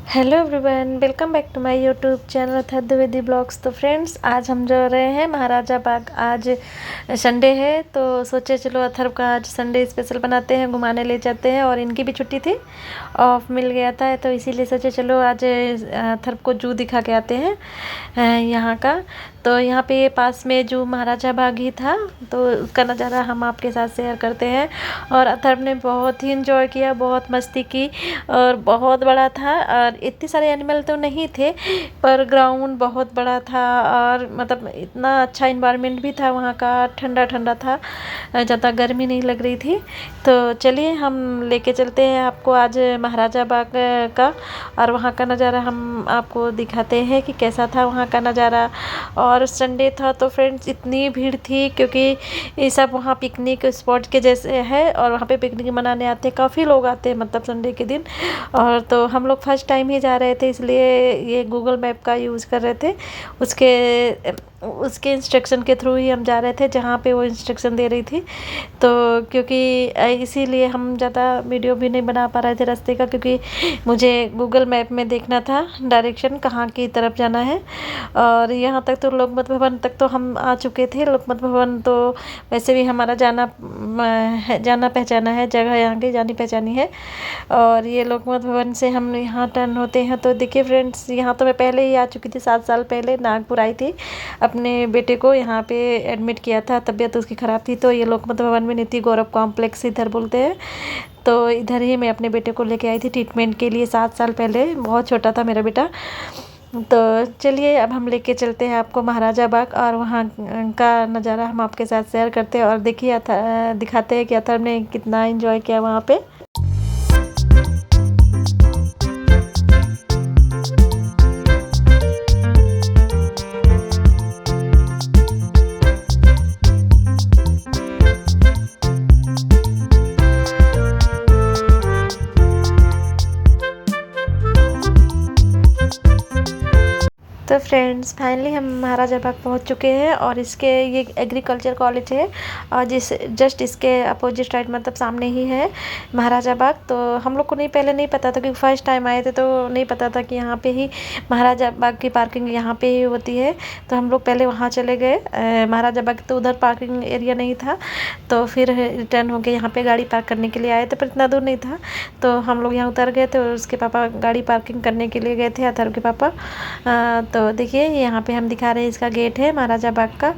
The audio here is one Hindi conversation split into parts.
Hello everyone, welcome back to my YouTube channel Athar Dwivedi blogs. तो फ्रेंड्स, आज हम जा रहे हैं महाराजा बाग। आज संडे है तो सोचे चलो अथर्व का आज संडे स्पेशल बनाते हैं, घुमाने ले जाते हैं। और इनकी भी छुट्टी थी, ऑफ मिल गया था, तो इसीलिए सोचे चलो आज अथर्व को जू दिखा के आते हैं यहाँ का। तो यहाँ पे पास में जो महाराजा बाग ही था, तो उसका नज़ारा हम आपके साथ शेयर करते हैं। और अथर्व ने बहुत ही इंजॉय किया, बहुत मस्ती की, और बहुत बड़ा था। और इतने सारे एनिमल तो नहीं थे, पर ग्राउंड बहुत बड़ा था, और मतलब इतना अच्छा इन्वायरमेंट भी था वहाँ का, ठंडा ठंडा था, ज़्यादा गर्मी नहीं लग रही थी। तो चलिए हम लेके चलते हैं आपको आज महाराजा बाग का, और वहाँ का नज़ारा हम आपको दिखाते हैं कि कैसा था वहाँ का नज़ारा। और संडे था तो फ्रेंड्स इतनी भीड़ थी, क्योंकि ये सब वहाँ पिकनिक स्पॉट के जैसे है, और वहाँ पे पिकनिक मनाने आते हैं, काफ़ी लोग आते हैं मतलब संडे के दिन। और तो हम लोग फर्स्ट टाइम ही जा रहे थे, इसलिए ये गूगल मैप का यूज़ कर रहे थे। उसके इंस्ट्रक्शन के थ्रू ही हम जा रहे थे, जहाँ पे वो इंस्ट्रक्शन दे रही थी। तो क्योंकि इसीलिए हम ज़्यादा वीडियो भी नहीं बना पा रहे थे रास्ते का, क्योंकि मुझे गूगल मैप में देखना था डायरेक्शन कहाँ की तरफ जाना है। और यहाँ तक तो लोकमत भवन तक तो हम आ चुके थे। लोकमत भवन तो वैसे भी हमारा जाना पहचाना है जगह, यहाँ की जानी पहचानी है। और ये लोकमत भवन से हम यहाँ टर्न होते हैं। तो देखिए फ्रेंड्स, यहाँ तो मैं पहले ही आ चुकी थी, 7 साल पहले नागपुर आई थी, अपने बेटे को यहाँ पे एडमिट किया था, तबीयत उसकी ख़राब थी। तो ये लोकमत भवन में नीति गौरव कॉम्प्लेक्स इधर बोलते हैं, तो इधर ही मैं अपने बेटे को लेके आई थी ट्रीटमेंट के लिए 7 साल पहले। बहुत छोटा था मेरा बेटा। तो चलिए अब हम लेके चलते हैं आपको महाराजा बाग, और वहाँ का नज़ारा हम आपके साथ शेयर करते हैं। और देखिए दिखाते हैं कि अथर्व ने कितना एंजॉय किया वहाँ पे। तो फ्रेंड्स, फाइनली हम महाराजा बाग पहुंच चुके हैं। और ये एग्रीकल्चर कॉलेज है, और जस्ट इसके अपोजिट साइड मतलब सामने ही है महाराजा बाग। तो हम लोग को पहले नहीं पता था, क्योंकि फर्स्ट टाइम आए थे तो नहीं पता था कि यहाँ पे ही महाराजा बाग की पार्किंग यहाँ पे ही होती है। तो हम लोग पहले वहाँ चले गए महाराजा बाग, तो उधर पार्किंग एरिया नहीं था। तो फिर रिटर्न होके यहाँ पे गाड़ी पार्क करने के लिए आए थे, पर इतना दूर नहीं था। तो हम लोग यहाँ उतर गए थे, और उसके पापा गाड़ी पार्किंग करने के लिए गए थे, अथर्व के पापा। तो देखिए यहाँ पे हम दिखा रहे हैं, इसका गेट है महाराजा बाग का।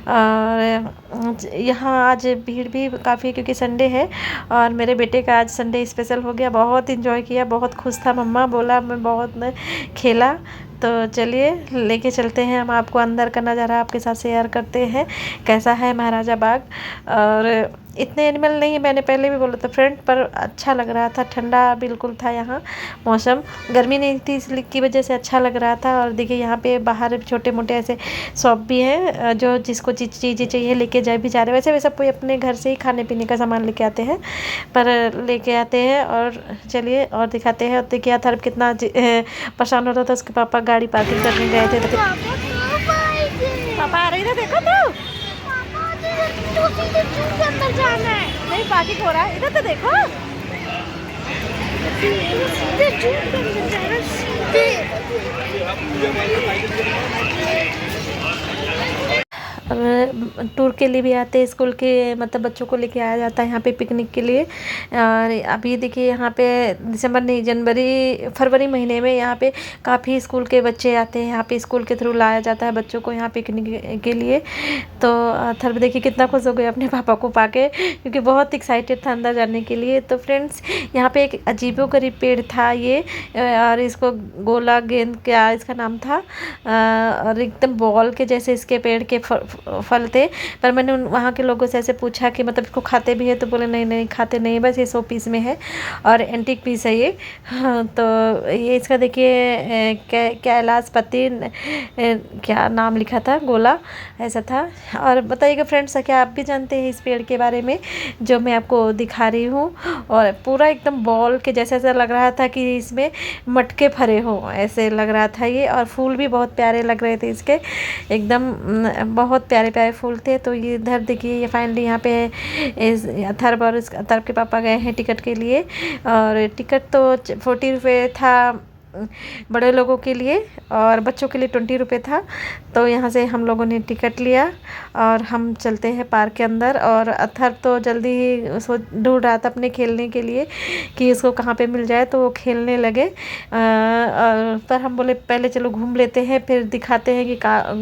और यहाँ आज भीड़ भी काफ़ी, क्योंकि संडे है। और मेरे बेटे का आज संडे स्पेशल हो गया, बहुत इंजॉय किया, बहुत खुश था, मम्मा बोला, मैं बहुत खेला। तो चलिए लेके चलते हैं, हम आपको अंदर का नज़ारा आपके साथ शेयर करते हैं कैसा है महाराजा बाग। और इतने एनिमल नहीं, मैंने पहले भी बोला था फ्रेंड, पर अच्छा लग रहा था, ठंडा बिल्कुल था यहाँ मौसम, गर्मी नहीं थी, इसलिए की वजह से अच्छा लग रहा था। और देखिए यहाँ पे बाहर छोटे मोटे ऐसे शॉप भी हैं, जो जिसको चीज़ें चाहिए लेके भी जा रहे हैं। वैसे कोई अपने घर से ही खाने पीने का सामान लेके आते हैं, पर लेके आते हैं। और चलिए और दिखाते हैं। और देखिए अथर्व कितना परेशान हो रहा था, उसके पापा गाड़ी पार्किंग करने गए थे। तो पापा आ रही थे, देखो तो अंदर जाना है, नहीं पार्किंग हो रहा है, इधर तो देखो। टूर के लिए भी आते हैं, स्कूल के मतलब बच्चों को लेके आया जाता है यहाँ पे पिकनिक के लिए। और अभी देखिए यहाँ पे दिसंबर नहीं, फरवरी महीने में यहाँ पे काफ़ी स्कूल के बच्चे आते हैं, यहाँ पे स्कूल के थ्रू लाया जाता है बच्चों को यहाँ पिकनिक के लिए। तो अथर्व देखिए कितना खुश हो गया अपने पापा को पाके, क्योंकि बहुत एक्साइटेड था अंदर जाने के लिए। तो फ्रेंड्स, यहाँ पे एक अजीबोगरीब पेड़ था ये, और इसको गोला गेंद क्या इसका नाम था, और एकदम बॉल के जैसे इसके पेड़ के फल थे। पर मैंने वहाँ के लोगों से ऐसे पूछा कि मतलब इसको खाते भी है, तो बोले नहीं नहीं खाते नहीं, बस ये 100 पीस में है, और एंटीक पीस है ये। हाँ, तो ये इसका देखिए कैलाश पति क्या नाम लिखा था, गोला ऐसा था। और बताइएगा फ्रेंड्स, क्या आप भी जानते हैं इस पेड़ के बारे में जो मैं आपको दिखा रही हूँ। और पूरा एकदम बॉल के जैसा ऐसा लग रहा था कि इसमें मटके भरे हो, ऐसे लग रहा था ये। और फूल भी बहुत प्यारे लग रहे थे इसके, एकदम बहुत प्यारे प्यारे फूल थे। तो ये इधर देखिए, ये फाइनली यहाँ पे अथर्व और अथर्व के पापा गए हैं टिकट के लिए। और टिकट तो 40 रुपये था बड़े लोगों के लिए और बच्चों के लिए 20 रुपये था। तो यहाँ से हम लोगों ने टिकट लिया और हम चलते हैं पार्क के अंदर। और अथर तो जल्दी ही ढूंढ रहा था अपने खेलने के लिए कि इसको कहाँ पे मिल जाए, तो वो खेलने लगे। पर हम बोले पहले चलो घूम लेते हैं फिर दिखाते हैं कि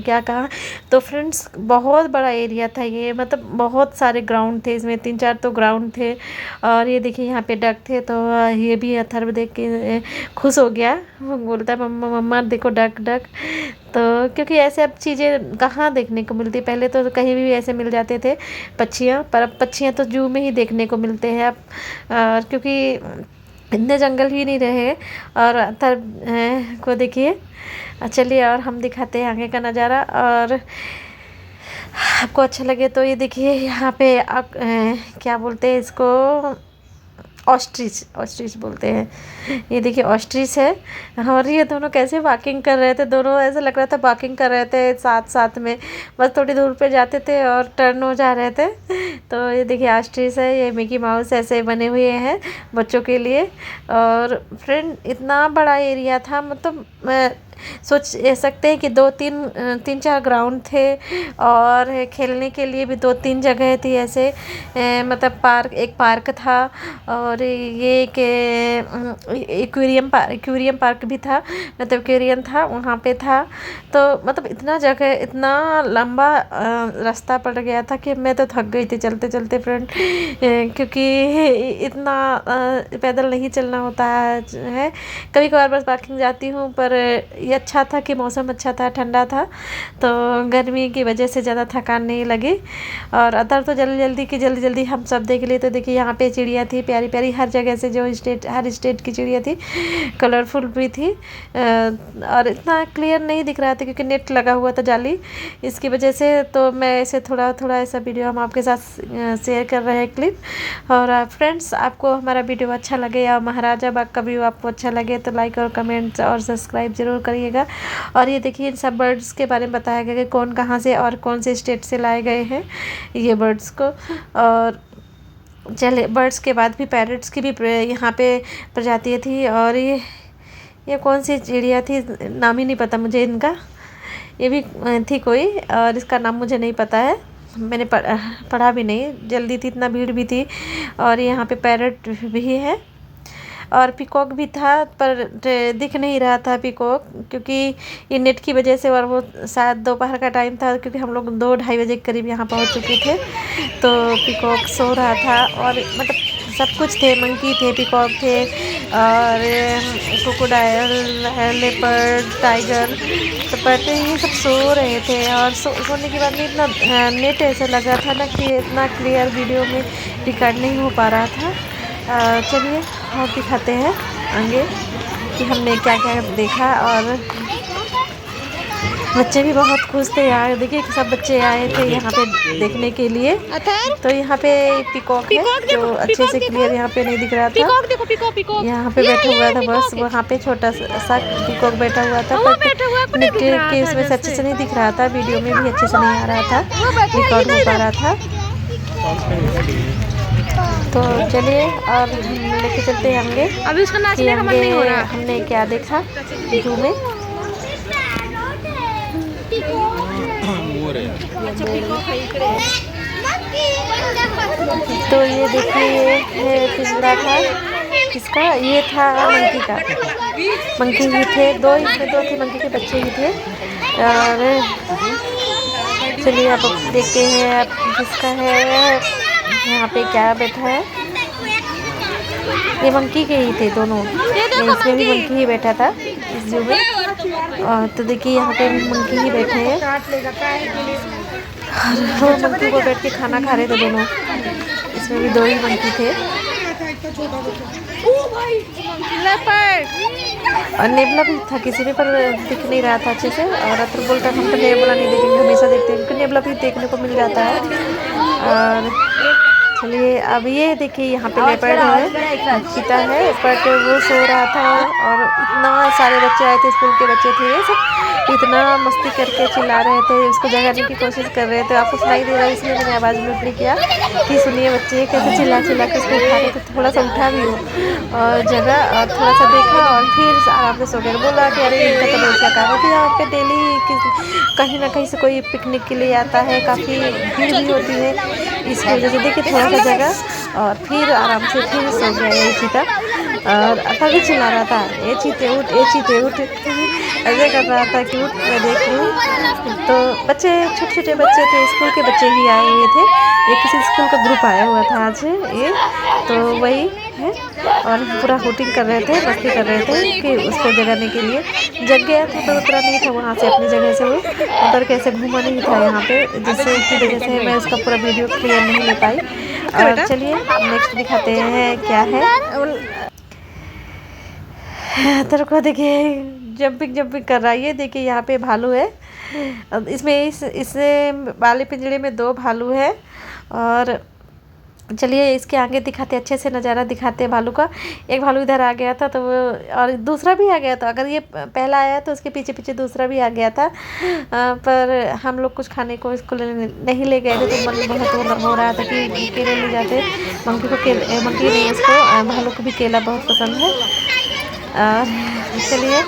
क्या कहाँ। तो फ्रेंड्स बहुत बड़ा एरिया था ये, मतलब बहुत सारे ग्राउंड थे इसमें, 3-4 तो ग्राउंड थे। और ये देखिए यहाँ पे डक थे, तो ये भी अथर्व देख के खुश हो गया, बोलता है मम्मा मम्मा देखो डक डक। तो क्योंकि ऐसे अब चीज़ें कहाँ देखने को मिलती, पहले तो कहीं भी ऐसे मिल जाते थे पक्षियाँ, पर अब पक्षियाँ तो जू में ही देखने को मिलते हैं अब। क्योंकि इतने जंगल ही नहीं रहे। और अथर्व को देखिए। चलिए और हम दिखाते हैं आगे का नज़ारा, और आपको अच्छा लगे तो ये देखिए यहाँ पे आप क्या बोलते हैं इसको, ऑस्ट्रिच, ऑस्ट्रिच बोलते हैं। ये देखिए ऑस्ट्रिच है। और ये दोनों कैसे वॉकिंग कर रहे थे, दोनों ऐसा लग रहा था वॉकिंग कर रहे थे साथ साथ में, बस थोड़ी दूर पे जाते थे और टर्न हो जा रहे थे। तो ये देखिए ऑस्ट्रिच है, ये मिकी माउस ऐसे बने हुए हैं बच्चों के लिए। और फ्रेंड इतना बड़ा एरिया था, मतलब सोच सकते हैं कि 3-4 ग्राउंड थे और खेलने के लिए भी 2-3 जगह थी ऐसे। मतलब एक पार्क था और ये एक एक्वेरियम पार्क भी था, मतलब एक्वेरियम था वहाँ पे था। तो मतलब इतना जगह, इतना लंबा रास्ता पड़ गया था कि मैं तो थक गई थी चलते चलते फ्रेंड, क्योंकि इतना पैदल नहीं चलना होता है। कभी कभार बस पार्किंग जाती हूँ, पर ये अच्छा था कि मौसम अच्छा था, ठंडा था, तो गर्मी की वजह से ज़्यादा थकान नहीं लगी। और अदर तो जल्दी जल्दी हम सब देख लिए। तो देखिए यहाँ पे चिड़िया थी प्यारी प्यारी, हर जगह से जो हर स्टेट की चिड़िया थी, कलरफुल भी थी। और इतना क्लियर नहीं दिख रहा था क्योंकि नेट लगा हुआ था जाली, इसकी वजह से। तो मैं ऐसे थोड़ा थोड़ा ऐसा वीडियो हम आपके साथ शेयर कर रहे हैं क्लिप। और फ्रेंड्स आपको हमारा वीडियो अच्छा लगे या महाराजा बाग का व्यू आपको अच्छा लगे तो लाइक और कमेंट और सब्सक्राइब ज़रूर करिएगा। और ये देखिए इन सब बर्ड्स के बारे में बताया गया कि कौन कहाँ से और कौन से स्टेट से लाए गए हैं ये बर्ड्स को। और चले बर्ड्स के बाद भी पैरट्स की भी यहाँ पे प्रजातियाँ थी। और ये कौन सी चिड़िया थी, नाम ही नहीं पता मुझे इनका, ये भी थी कोई, और इसका नाम मुझे नहीं पता है, मैंने पढ़ा भी नहीं, जल्दी थी, इतना भीड़ भी थी। और यहाँ पे पैरट भी है और पिकॉक भी था, पर दिख नहीं रहा था पिकॉक क्योंकि ये नेट की वजह से। और वो शायद दोपहर का टाइम था क्योंकि हम लोग 2-2:30 बजे के करीब यहाँ पहुँच चुके थे, तो पिकॉक सो रहा था। और मतलब सब कुछ थे, मंकी थे, पिकॉक थे, और क्रोकोडाइल, लेपर्ड, टाइगर, तो पहले ये सब सो रहे थे। और सोने के बाद में इतना नेट ऐसा लग रहा था ना कि इतना क्लियर वीडियो में रिकॉर्ड नहीं हो पा रहा था। चलिए और दिखाते हैं आगे कि हमने क्या क्या देखा। और बच्चे भी बहुत खुश थे यार, देखिए सब बच्चे आए थे यहाँ पे देखने के लिए। तो यहाँ पे पिकॉक है जो अच्छे से क्लियर यहाँ पे नहीं दिख रहा था, यहाँ पे बैठा हुआ था, बस वहाँ पे छोटा सा पिकॉक बैठा हुआ था, पर नेट के उसमें से अच्छे से नहीं दिख रहा था, वीडियो में भी अच्छे से नहीं आ रहा था, रिकॉर्ड हो पा रहा था। तो चलिए और लेके चलते हैं आगे, अभी उसका नाचने का मन नहीं हो रहा। हमने क्या देखा जू में। तो ये देखिए ये पिंजरा था किसका, ये था मंकी का, मंकी ही थे, दो थे मंकी के बच्चे ही थे। और चलिए आप देखते हैं आप किसका है, यहाँ पे क्या बैठा है, ये मंकी के ही थे दोनों, इसमें भी मंकी ही बैठा था इस जू में। तो देखिए यहाँ पे भी मंकी ही बैठे हैं, और वो मंकी को बैठ के खाना खा रहे थे दोनों, इसमें भी 2 ही मंकी थे। और नेबला भी था किसी में, पर दिख नहीं रहा था अच्छे से। और अतर बोलता हम तो नेबला नहीं देखेंगे, हमेशा देखते हैं, क्योंकि नेबला भी देखने को मिल जाता है। और चलिए अब ये देखिए यहाँ पे लेपर्ड है, चीता है, बट वो सो रहा था और इतना सारे बच्चे आए थे, स्कूल के बच्चे थे, ये सब इतना मस्ती करके चिल्ला रहे थे, उसको जगाने की कोशिश कर रहे थे। आपको सुनाई दे रहा है इसलिए मैंने आवाज़ में प्ले किया कि सुनिए बच्चे कैसे चिल्ला चिल्ला के उसको उठा रहे थे। थोड़ा सा उठा भी हो और जगह और थोड़ा सा देखा और फिर आराम से सो गया। बोला कि अरे इनका तो ऐसा काम है कि यहाँ पे डेली कहीं ना कहीं से कोई पिकनिक के लिए आता है, काफ़ी भीड़ भी होती है, इसकी वजह से देखिए थोड़ा सा जगह और फिर आराम से फिर सो गया ये चीता। और अथा भी चिल्ला रहा था, ये चीते उठ, ये चीते उठ, ऐसे कर रहा था कि उठ मैं देख लूँ। तो बच्चे छोटे छोटे बच्चे थे, स्कूल के बच्चे ही आए हुए थे, ये किसी स्कूल का ग्रुप आया हुआ था आज ये, तो वही है। और पूरा हुटिंग कर रहे थे, मस्ती कर रहे थे कि उसको जगाने के लिए। जग गया था तो उतरा नहीं था वहाँ से अपनी जगह से, वो उतर कैसे घूमा नहीं था यहाँ पे, जिससे की वजह से मैं उसका पूरा वीडियो क्लियर नहीं ले पाई। और चलिए नेक्स्ट दिखाते हैं क्या है। तेरे को देखिए जंपिंग जंपिंग कर रहा है ये, देखिए यहाँ पे भालू है। इसमें इससे वाले पिंजरे में 2 भालू है। और चलिए इसके आगे दिखाते, अच्छे से नज़ारा दिखाते हैं भालू का। एक भालू इधर आ गया था तो वो, और दूसरा भी आ गया था। अगर ये पहला आया तो उसके पीछे पीछे दूसरा भी आ गया था। पर हम लोग कुछ खाने को इसको नहीं ले गए थे, तो मन बहुत हो रहा था कि केले ले जाते। मंकी नहीं, इसको भालू को भी केला बहुत पसंद है। चलिए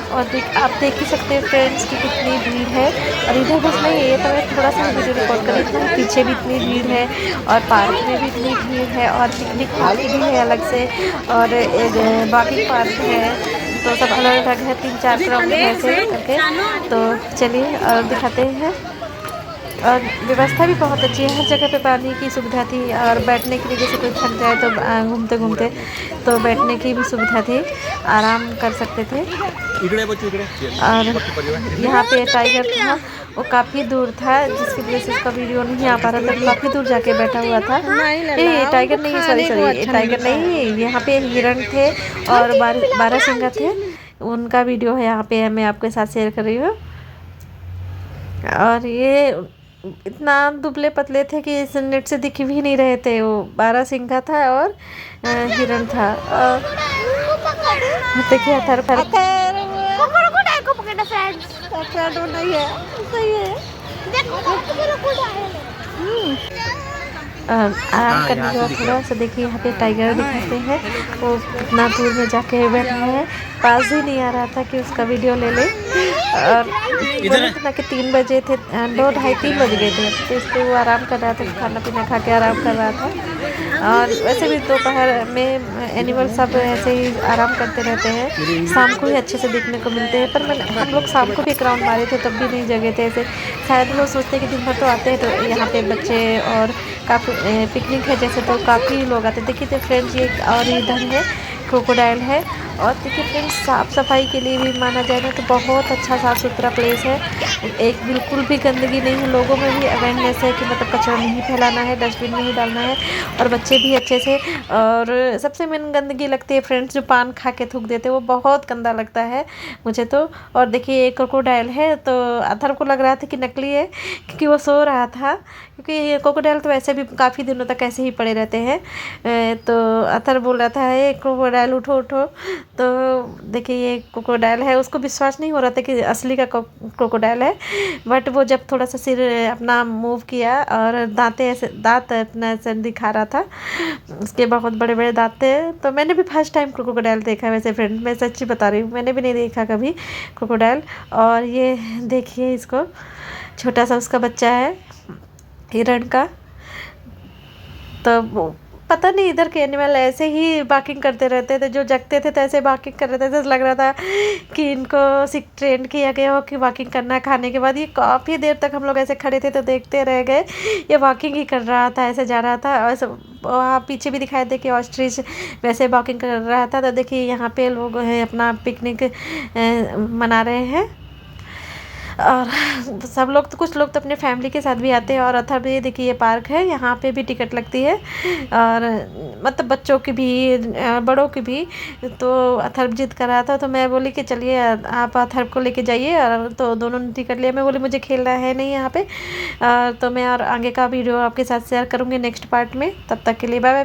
और आप देख ही सकते हैं फ्रेंड्स कि कितनी भीड़ है। और इधर बस नहीं, ये तो मैं थोड़ा सा वीडियो रिकॉर्ड कर रही थी, पीछे भी इतनी भीड़ है और पार्क में भी इतनी भीड़ है और पिकनिक पार्क भी है अलग से, और एक बाकी पार्क है, तो सब अलग अलग है, 3-4 ग्राउंड ऐसे करके। तो चलिए और दिखाते हैं। और व्यवस्था भी बहुत अच्छी है, हर जगह पे पानी की सुविधा थी और बैठने के लिए, जैसे कोई थक जाए तो घूमते घूमते तो बैठने की भी सुविधा थी, आराम कर सकते थे। और यहाँ पे टाइगर था, वो काफ़ी दूर था, जिसकी वजह से उसका वीडियो नहीं आ पा रहा था, काफ़ी दूर जाके बैठा हुआ था। ये टाइगर नहीं, सॉरी टाइगर नहीं, यहाँ पे हिरण थे और 12 सिंगा थे, उनका वीडियो है यहाँ पे मैं आपके साथ शेयर कर रही हूँ। और ये इतना दुबले पतले थे कि इस नेट से दिख भी नहीं रहे थे। वो 12 सिंघा था और हिरण था। और देखिए अथर आराम करने के बाद थोड़ा सा देखिए यहाँ पे टाइगर दिखाते हैं, वो कितना दूर में जाके बैठा है, पास ही नहीं आ रहा था कि उसका वीडियो ले ले। और बोले थे ना कि 3 बजे थे, 2, ढाई 3 बज गए थे, तो इसलिए वो आराम कर रहा था, खाना पीना खा के आराम कर रहा था। और वैसे भी दोपहर में एनिमल सब ऐसे ही आराम करते रहते हैं, शाम को ही अच्छे से देखने को मिलते हैं। पर हम लोग शाम को भी एक राउंड मारे थे तब भी नहीं जगे थे ऐसे, शायद लोग सोचते हैं कि दिन भर तो आते हैं, तो यहाँ पे बच्चे और काफ़ी पिकनिक है जैसे, तो काफ़ी लोग आते। देखिए तो फ्रेंड्स ये और इधर है क्रोकोडाइल है। और देखिए फ्रेंड्स साफ़ सफाई के लिए भी माना जाए ना तो बहुत अच्छा साफ़ सुथरा प्लेस है, एक बिल्कुल भी गंदगी नहीं है। लोगों में भी अवेयरनेस है कि मतलब कचरा नहीं फैलाना है, डस्टबिन नहीं डालना है, और बच्चे भी अच्छे से। और सबसे मेन गंदगी लगती है फ्रेंड्स जो पान खा के थूक देते हैं, वो बहुत गंदा लगता है मुझे तो। और देखिए एक क्रोकोडाइल है, तो अथर को लग रहा था कि नकली है क्योंकि वो सो रहा था, क्योंकि क्रोकोडाइल तो वैसे भी काफ़ी दिनों तक ऐसे ही पड़े रहते हैं। तो अथर बोल रहा था ये क्रोकोडाइल उठो उठो, तो देखिए ये क्रोकोडाइल है, उसको विश्वास नहीं हो रहा था कि असली का क्रोकोडाइल है। बट वो जब थोड़ा सा सिर अपना मूव किया और दांत अपना ऐसे दिखा रहा था, उसके बहुत बड़े बड़े दांत थे। तो मैंने भी फर्स्ट टाइम क्रोकोडाइल देखा वैसे फ्रेंड, मैं सच्ची बता रही हूँ, मैंने भी नहीं देखा कभी क्रोकोडाइल। और ये देखिए इसको, छोटा सा उसका बच्चा है हिरण का। तो पता नहीं इधर के एनिमल ऐसे ही बाकिंग करते रहते थे, जो जगते थे तो ऐसे बाकिंग कर रहे थे, जैसे लग रहा था कि इनको ट्रेन किया गया हो कि वॉकिंग करना। खाने के बाद ये काफ़ी देर तक हम लोग ऐसे खड़े थे तो देखते रह गए, ये वॉकिंग ही कर रहा था, ऐसे जा रहा था। और वहाँ पीछे भी दिखाई दे कि ऑस्ट्रिच वैसे वॉकिंग कर रहा था। तो देखिए यहाँ पे लोग हैं अपना पिकनिक मना रहे हैं। और सब लोग तो, कुछ लोग तो अपने फैमिली के साथ भी आते हैं। और अथर भी देखिए ये पार्क है, यहाँ पे भी टिकट लगती है, और मतलब बच्चों की भी बड़ों की भी। तो अथर जिद कर रहा था तो मैं बोली कि चलिए आप अथर को लेके जाइए, और तो दोनों ने टिकट लिया। मैं बोली मुझे खेलना है नहीं यहाँ पे। तो मैं और आगे का वीडियो आपके साथ शेयर करूँगी नेक्स्ट पार्ट में। तब तक के लिए बाय बाय।